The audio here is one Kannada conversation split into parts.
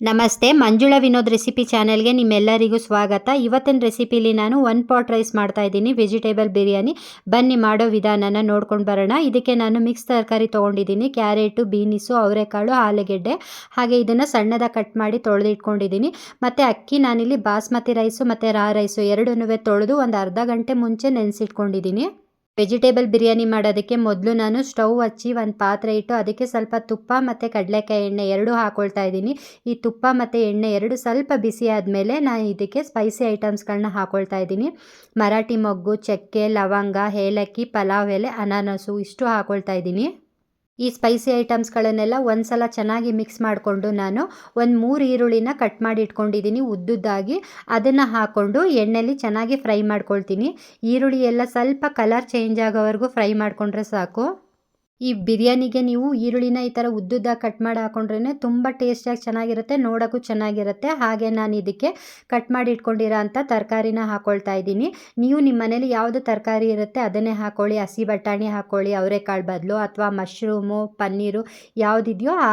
ನಮಸ್ತೆ, ಮಂಜುಳಾ ವಿನೋದ್ ರೆಸಿಪಿ ಚಾನೆಲ್ಗೆ ನಿಮ್ಮೆಲ್ಲರಿಗೂ ಸ್ವಾಗತ. ಇವತ್ತಿನ ರೆಸಿಪಿಲಿ ನಾನು 1 ಪಾಟ್ ರೈಸ್ ಮಾಡ್ತಾ ಇದ್ದೀನಿ, ವೆಜಿಟೇಬಲ್ ಬಿರಿಯಾನಿ. ಬನ್ನಿ ಮಾಡೋ ವಿಧಾನನ ನೋಡ್ಕೊಂಡು ಬರೋಣ. ಇದಕ್ಕೆ ನಾನು ಮಿಕ್ಸ್ ತರಕಾರಿ ತೊಗೊಂಡಿದ್ದೀನಿ. ಕ್ಯಾರೆಟು, ಬೀನಿಸು, ಅವರೆಕಾಳು, ಆಲೂಗೆಡ್ಡೆ, ಹಾಗೆ ಇದನ್ನು ಸಣ್ಣದಾಗಿ ಕಟ್ ಮಾಡಿ ತೊಳೆದಿಟ್ಕೊಂಡಿದ್ದೀನಿ. ಮತ್ತು ಅಕ್ಕಿ ನಾನಿಲ್ಲಿ ಬಾಸ್ಮತಿ ರೈಸು ಮತ್ತು ರಾ ರೈಸು ಎರಡನ್ನೂ ತೊಳೆದು ಒಂದು ಅರ್ಧ ಗಂಟೆ ಮುಂಚೆ ನೆನೆಸಿಟ್ಕೊಂಡಿದ್ದೀನಿ. ವೆಜಿಟೇಬಲ್ ಬಿರಿಯಾನಿ ಮಾಡೋದಕ್ಕೆ ಮೊದಲು ನಾನು ಸ್ಟವ್ ಹಚ್ಚಿ ಒಂದು ಪಾತ್ರೆ ಇಟ್ಟು ಅದಕ್ಕೆ ಸ್ವಲ್ಪ ತುಪ್ಪ ಮತ್ತು ಕಡಲೆಕಾಯಿ ಎಣ್ಣೆ ಎರಡೂ ಹಾಕ್ಕೊಳ್ತಾ ಇದ್ದೀನಿ. ಈ ತುಪ್ಪ ಮತ್ತು ಎಣ್ಣೆ ಎರಡು ಸ್ವಲ್ಪ ಬಿಸಿ ಆದಮೇಲೆ ನಾನು ಇದಕ್ಕೆ ಸ್ಪೈಸಿ ಐಟಮ್ಸ್ಗಳನ್ನ ಹಾಕ್ಕೊಳ್ತಾ ಇದ್ದೀನಿ. ಮರಾಠಿ ಮೊಗ್ಗು, ಚಕ್ಕೆ, ಲವಂಗ, ಏಲಕ್ಕಿ, ಪಲಾವ್ ಎಲೆ, ಅನಾನಸು ಇಷ್ಟು ಹಾಕ್ಕೊಳ್ತಾ ಇದ್ದೀನಿ. ಈ ಸ್ಪೈಸಿ ಐಟಮ್ಸ್ಗಳನ್ನೆಲ್ಲ ಒಂದು ಸಲ ಚೆನ್ನಾಗಿ ಮಿಕ್ಸ್ ಮಾಡಿಕೊಂಡು ನಾನು ಒಂದು 3 ಈರುಳ್ಳಿನ ಕಟ್ ಮಾಡಿ ಇಟ್ಕೊಂಡಿದ್ದೀನಿ ಉದ್ದುದ್ದಾಗಿ. ಅದನ್ನು ಹಾಕ್ಕೊಂಡು ಎಣ್ಣೆಯಲ್ಲಿ ಚೆನ್ನಾಗಿ ಫ್ರೈ ಮಾಡ್ಕೊಳ್ತೀನಿ. ಈರುಳ್ಳಿ ಎಲ್ಲ ಸ್ವಲ್ಪ ಕಲರ್ ಚೇಂಜ್ ಆಗೋವರೆಗೂ ಫ್ರೈ ಮಾಡಿಕೊಂಡ್ರೆ ಸಾಕು. ಈ ಬಿರಿಯಾನಿಗೆ ನೀವು ಈರುಳ್ಳಿನ ಈ ಥರ ಉದ್ದುದ್ದಾಗಿ ಕಟ್ ಮಾಡಿ ಹಾಕ್ಕೊಂಡ್ರೇ ತುಂಬ ಟೇಸ್ಟಿಯಾಗಿ ಚೆನ್ನಾಗಿರುತ್ತೆ, ನೋಡೋಕ್ಕೂ ಚೆನ್ನಾಗಿರುತ್ತೆ. ಹಾಗೆ ನಾನು ಇದಕ್ಕೆ ಕಟ್ ಮಾಡಿ ಇಟ್ಕೊಂಡಿರೋ ಅಂಥ ತರಕಾರಿನ ಹಾಕ್ಕೊಳ್ತಾ ಇದ್ದೀನಿ. ನೀವು ನಿಮ್ಮ ಮನೇಲಿ ಯಾವುದು ತರಕಾರಿ ಇರುತ್ತೆ ಅದನ್ನೇ ಹಾಕ್ಕೊಳ್ಳಿ. ಹಸಿ ಬಟಾಣಿ ಹಾಕ್ಕೊಳ್ಳಿ ಅವರೆಕಾಳು ಬದಲು, ಅಥವಾ ಮಶ್ರೂಮು, ಪನ್ನೀರು ಯಾವುದಿದೆಯೋ ಆ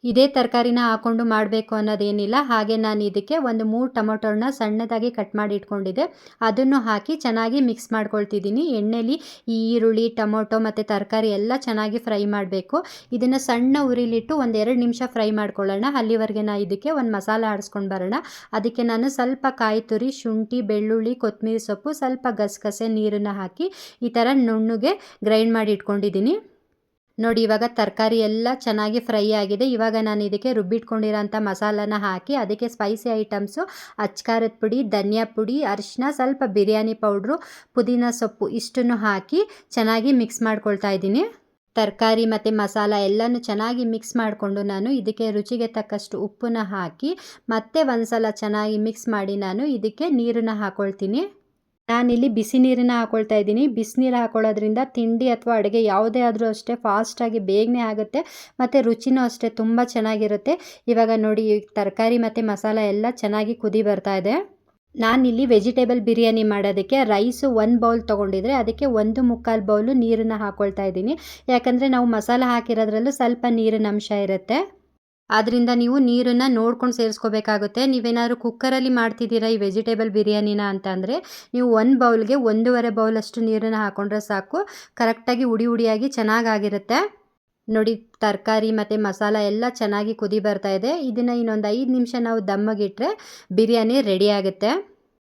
ಇದೇ ತರಕಾರಿನ ಹಾಕ್ಕೊಂಡು ಮಾಡಬೇಕು ಅನ್ನೋದೇನಿಲ್ಲ. ಹಾಗೆ ನಾನು ಇದಕ್ಕೆ ಒಂದು 3 ಟೊಮೊಟೊನ ಸಣ್ಣದಾಗಿ ಕಟ್ ಮಾಡಿ ಇಟ್ಕೊಂಡಿದ್ದೆ, ಅದನ್ನು ಹಾಕಿ ಚೆನ್ನಾಗಿ ಮಿಕ್ಸ್ ಮಾಡ್ಕೊಳ್ತಿದ್ದೀನಿ. ಎಣ್ಣೆಲಿ ಈ ಈರುಳ್ಳಿ, ಟೊಮೊಟೊ ಮತ್ತು ತರಕಾರಿ ಎಲ್ಲ ಚೆನ್ನಾಗಿ ಫ್ರೈ ಮಾಡಬೇಕು. ಇದನ್ನು ಸಣ್ಣ ಉರಿಲಿಟ್ಟು ಒಂದು 2 ನಿಮಿಷ ಫ್ರೈ ಮಾಡ್ಕೊಳ್ಳೋಣ. ಅಲ್ಲಿವರೆಗೆ ನಾನು ಇದಕ್ಕೆ ಒಂದು ಮಸಾಲೆ ಆಡಿಸ್ಕೊಂಡು ಬರೋಣ. ಅದಕ್ಕೆ ನಾನು ಸ್ವಲ್ಪ ಕಾಯಿ ತುರಿ, ಶುಂಠಿ, ಬೆಳ್ಳುಳ್ಳಿ, ಕೊತ್ತಂಬರಿ ಸೊಪ್ಪು, ಸ್ವಲ್ಪ ಗಸಗಸೆ, ನೀರನ್ನು ಹಾಕಿ ಈ ಥರ ನುಣ್ಣಗೆ ಗ್ರೈಂಡ್ ಮಾಡಿ ಇಟ್ಕೊಂಡಿದ್ದೀನಿ. ನೋಡಿ, ಇವಾಗ ತರಕಾರಿ ಎಲ್ಲ ಚೆನ್ನಾಗಿ ಫ್ರೈ ಆಗಿದೆ. ಇವಾಗ ನಾನು ಇದಕ್ಕೆ ರುಬ್ಬಿಟ್ಕೊಂಡಿರೋಂಥ ಮಸಾಲಾನ ಹಾಕಿ ಅದಕ್ಕೆ ಸ್ಪೈಸಿ ಐಟಮ್ಸು ಅಚ್ಕಾರದ ಪುಡಿ, ಧನಿಯಾ ಪುಡಿ, ಅರಿಶಿನ, ಸ್ವಲ್ಪ ಬಿರಿಯಾನಿ ಪೌಡ್ರು, ಪುದೀನ ಸೊಪ್ಪು ಇಷ್ಟನ್ನು ಹಾಕಿ ಚೆನ್ನಾಗಿ ಮಿಕ್ಸ್ ಮಾಡ್ಕೊಳ್ತಾ ಇದ್ದೀನಿ. ತರಕಾರಿ ಮತ್ತು ಮಸಾಲ ಎಲ್ಲನೂ ಚೆನ್ನಾಗಿ ಮಿಕ್ಸ್ ಮಾಡಿಕೊಂಡು ನಾನು ಇದಕ್ಕೆ ರುಚಿಗೆ ತಕ್ಕಷ್ಟು ಉಪ್ಪನ್ನು ಹಾಕಿ ಮತ್ತೆ ಒಂದು ಸಲ ಚೆನ್ನಾಗಿ ಮಿಕ್ಸ್ ಮಾಡಿ ನಾನು ಇದಕ್ಕೆ ನೀರನ್ನು ಹಾಕ್ಕೊಳ್ತೀನಿ. ನಾನಿಲ್ಲಿ ಬಿಸಿ ನೀರನ್ನು ಹಾಕ್ಕೊಳ್ತಾ ಇದ್ದೀನಿ. ಬಿಸಿನೀರು ಹಾಕ್ಕೊಳ್ಳೋದ್ರಿಂದ ತಿಂಡಿ ಅಥವಾ ಅಡುಗೆ ಯಾವುದೇ ಆದರೂ ಅಷ್ಟೇ ಫಾಸ್ಟಾಗಿ ಬೇಗನೆ ಆಗುತ್ತೆ ಮತ್ತು ರುಚಿನೂ ಅಷ್ಟೇ ತುಂಬ ಚೆನ್ನಾಗಿರುತ್ತೆ. ಇವಾಗ ನೋಡಿ, ತರಕಾರಿ ಮತ್ತು ಮಸಾಲ ಎಲ್ಲ ಚೆನ್ನಾಗಿ ಕುದಿ ಬರ್ತಾ ಇದೆ. ನಾನಿಲ್ಲಿ ವೆಜಿಟೇಬಲ್ ಬಿರಿಯಾನಿ ಮಾಡೋದಕ್ಕೆ ರೈಸು 1 ಬೌಲ್ ತೊಗೊಂಡಿದ್ರೆ ಅದಕ್ಕೆ 1/4 ಬೌಲು ನೀರನ್ನು ಹಾಕ್ಕೊಳ್ತಾ ಇದ್ದೀನಿ. ಯಾಕಂದರೆ ನಾವು ಮಸಾಲ ಹಾಕಿರೋದ್ರಲ್ಲೂ ಸ್ವಲ್ಪ ನೀರಿನ ಅಂಶ ಇರುತ್ತೆ. ಆದ್ದರಿಂದ ನೀವು ನೀರನ್ನು ನೋಡ್ಕೊಂಡು ಸೇರಿಸ್ಕೋಬೇಕಾಗುತ್ತೆ. ನೀವೇನಾದ್ರು ಕುಕ್ಕರಲ್ಲಿ ಮಾಡ್ತಿದ್ದೀರಾ ಈ ವೆಜಿಟೇಬಲ್ ಬಿರಿಯಾನಿನ ಅಂತಂದರೆ ನೀವು 1 ಬೌಲ್ಗೆ 1.5 ಬೌಲಷ್ಟು ನೀರನ್ನು ಹಾಕ್ಕೊಂಡ್ರೆ ಸಾಕು. ಕರೆಕ್ಟಾಗಿ ಉಡಿಯಾಗಿ ಚೆನ್ನಾಗಾಗಿರುತ್ತೆ. ನೋಡಿ, ತರಕಾರಿ ಮತ್ತು ಮಸಾಲ ಎಲ್ಲ ಚೆನ್ನಾಗಿ ಕುದಿ ಬರ್ತಾ ಇದೆ. ಇದನ್ನು ಇನ್ನೊಂದು 5 ನಿಮಿಷ ನಾವು ದಮ್ಮಿಗಿಟ್ರೆ ಬಿರಿಯಾನಿ ರೆಡಿ ಆಗುತ್ತೆ.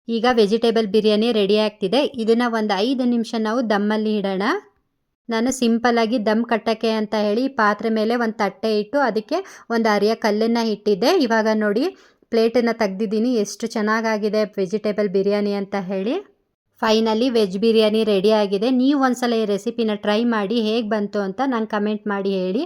ಈಗ ವೆಜಿಟೇಬಲ್ ಬಿರಿಯಾನಿ ರೆಡಿ ಆಗ್ತಿದೆ. ಇದನ್ನು ಒಂದು 5 ನಿಮಿಷ ನಾವು ದಮ್ಮಲ್ಲಿ ಇಡೋಣ. ನಾನು ಸಿಂಪಲ್ಲಾಗಿ ದಮ್ ಕಟ್ಟೋಕ್ಕೆ ಅಂತ ಹೇಳಿ ಪಾತ್ರೆ ಮೇಲೆ ಒಂದು ತಟ್ಟೆ ಇಟ್ಟು ಅದಕ್ಕೆ ಒಂದು ಅರಿಯ ಕಲ್ಲನ್ನು ಇಟ್ಟಿದ್ದೆ. ಇವಾಗ ನೋಡಿ, ಪ್ಲೇಟನ್ನು ತೆಗ್ದಿದ್ದೀನಿ. ಎಷ್ಟು ಚೆನ್ನಾಗಾಗಿದೆ ವೆಜಿಟೇಬಲ್ ಬಿರಿಯಾನಿ ಅಂತ ಹೇಳಿ. ಫೈನಲಿ ವೆಜ್ ಬಿರಿಯಾನಿ ರೆಡಿ ಆಗಿದೆ. ನೀವು ಒಂದ್ಸಲ ಈ ರೆಸಿಪಿನ ಟ್ರೈ ಮಾಡಿ ಹೇಗೆ ಬಂತು ಅಂತ ನಂಗೆ ಕಮೆಂಟ್ ಮಾಡಿ ಹೇಳಿ.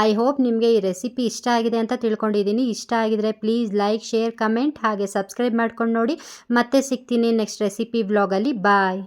ಐ ಹೋಪ್ ನಿಮಗೆ ಈ ರೆಸಿಪಿ ಇಷ್ಟ ಆಗಿದೆ ಅಂತ ತಿಳ್ಕೊಂಡಿದ್ದೀನಿ. ಇಷ್ಟ ಆಗಿದರೆ ಪ್ಲೀಸ್ ಲೈಕ್, ಶೇರ್, ಕಮೆಂಟ್ ಹಾಗೆ ಸಬ್ಸ್ಕ್ರೈಬ್ ಮಾಡ್ಕೊಂಡು ನೋಡಿ. ಮತ್ತೆ ಸಿಗ್ತೀನಿ ನೆಕ್ಸ್ಟ್ ರೆಸಿಪಿ ವ್ಲಾಗಲ್ಲಿ. ಬಾಯ್.